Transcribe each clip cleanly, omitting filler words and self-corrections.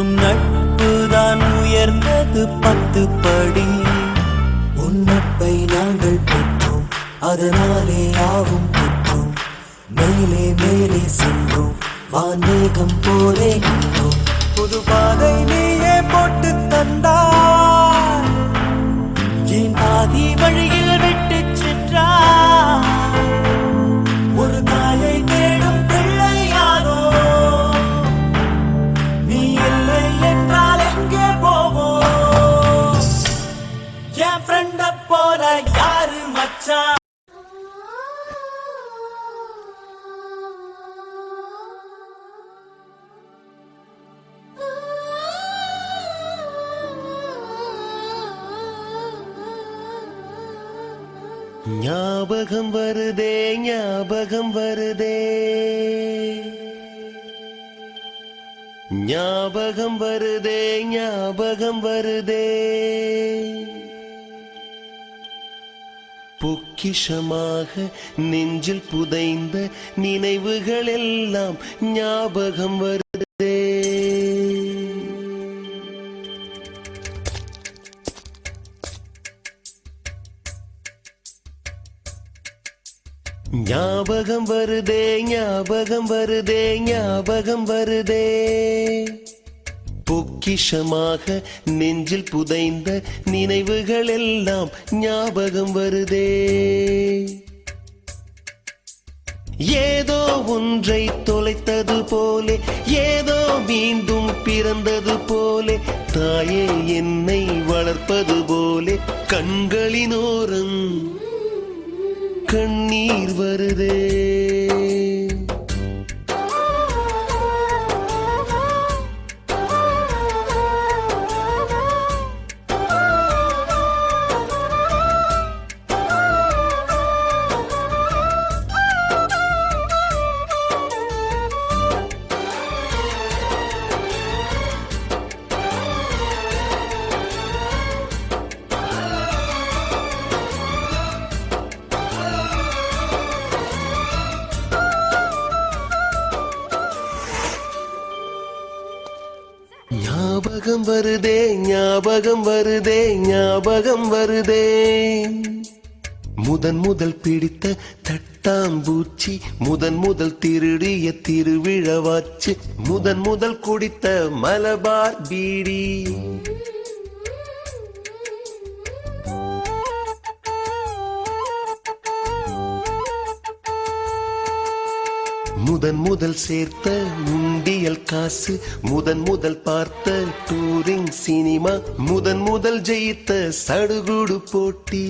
என்றும் நட்புதான் உயர்ந்தது 10 படி. உன்னப்பை நாங்கள் பெற்றோம், அதனாலே யாவும் பெற்றோம். மேலே மேலே சென்றோம், வான்மேகம் போலே நின்றோம். புது பாதை நீயே போட்டு தந்தாய், என் பாதி வழியில் விட்டு சென்றாய். ஒரு தாயை தேடும் பிள்ளையானோ நீ இல்லை என்றால் எங்கே போவோம்? என் ஃப்ரெண்ட போல யாரு மச்சான்? ஞாபகம் வருதே, ஞாபகம் வருதே, ஞாபகம் வருதே, ஞாபகம் வருதே. பொக்கிஷமாக நெஞ்சில் புதைந்த நினைவுகள் எல்லாம் ஞாபகம் வருதே. ஞாபகம் வருதே, ஞாபகம் வருதே, ஞாபகம் வருதே. பொக்கிஷமாக நெஞ்சில் புதைந்த நினைவுகள் எல்லாம் ஞாபகம் வருதே. ஏதோ ஒன்றை தொலைத்தது போலே, ஏதோ மீண்டும் பிறந்தது போலே, தாயே என்னை வளர்ப்பது போலே கண்களினோரம் கண்ணீர் வருதே. ஞாபகம் வருதே, ஞாபகம் வருதே, ஞாபகம் வருதே. முதன் முதல் பிடித்த தட்டாம்பூச்சி, முதன் முதல் திருடிய திருவிழவாச்சு, முதன் முதல் குடித்த மலபார் பீடி. முதன் முதல் சேர்த்த உண்டியல் காசு, முதன் முதல் பார்த்த டூரிங் சினிமா, முதன் முதல் ஜெயித்த சடுகுடு போட்டி.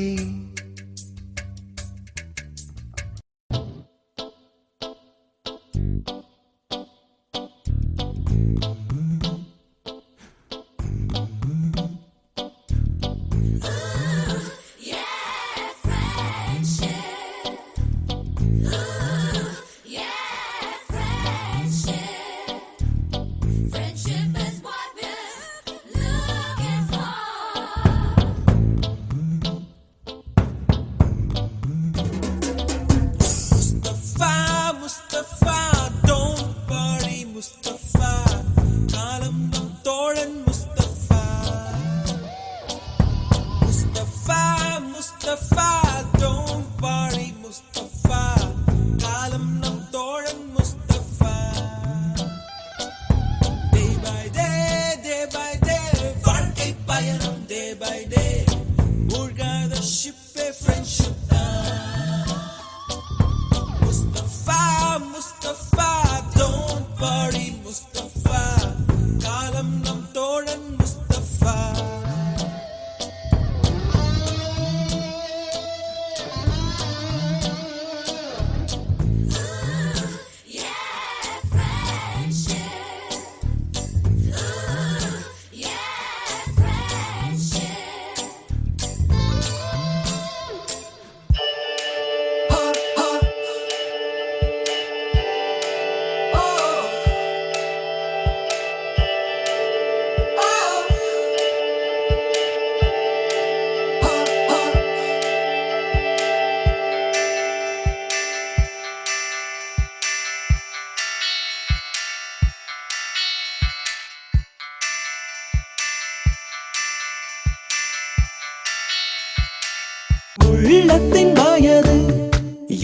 உள்ளத்தின் வாயது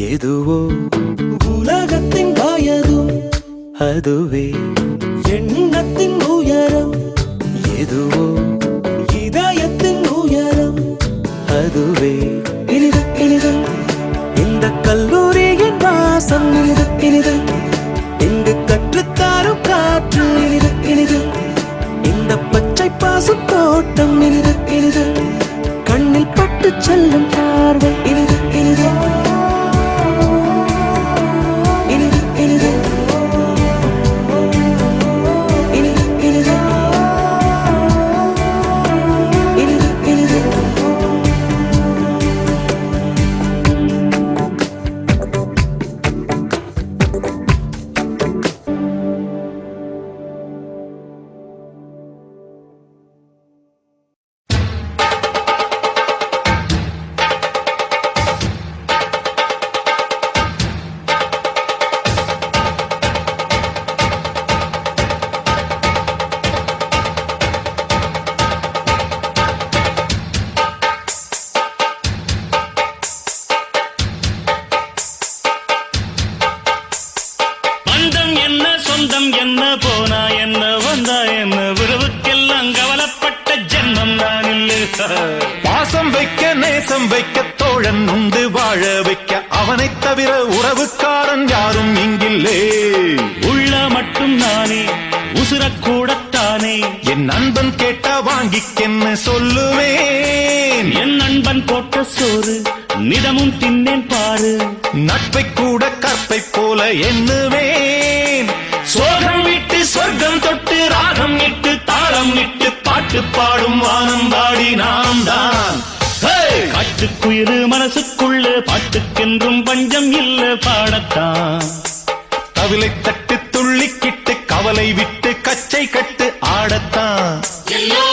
எதுவோ உலகத்தின் வாயதும் அதுவே எண்ணத்தின் உயரம் எதுவோ இதயத்தின் உயரம் அதுவே இனிது இனிது இந்த கல்லூரியின் வாசம் இனிது இனிது இங்கு கற்றுத்தாரும் காற்று இனிது இனிது இந்த பச்சை பாசும் தோட்டம் இனிது இனிது கண்ணில் பட்டு செல்லும் பார்வை இனிது இனிது இனிது இனிது இனிது இனிது இனிது இனிது பந்தம் என்ன சொந்தம் என்ன போனா என்ன வந்தா என்ன உறவுக்கெல்லாம் கவலைப்பட்ட ஜென்மம் நான் இல்லை. பாசம் வைக்க நேசம் வைக்க தோழன் உண்டு வாழ வைக்க அவனைத் தவிர உறவுக்காரன் யாரும் இங்கில்லே. உள்ள மட்டும் நானே உசுரக்கூடத்தானே என் நண்பன் கேட்டா வாங்கிக்கென்னு சொல்லுவேன். என் நண்பன் போட்ட சோறு நிதமும் தின்னேன் பாரு. நட்பை கூட கற்பை போல எண்ணுவேன். சோகம் விட்டு சொர்க்கம் தொட்டு ராகம் இட்டு தாளம் இட்டு பாட்டு பாடும் வானம் பாடி நாம் தான். காட்டுக்குயிரு மனசுக்குள்ள பாட்டுக்கென்றும் பஞ்சம் இல்ல பாடத்தான். தவிலை தட்டு துள்ளிக்கிட்டு கவலை விட்டு கச்சை கட்டு ஆடத்தான். எல்லோ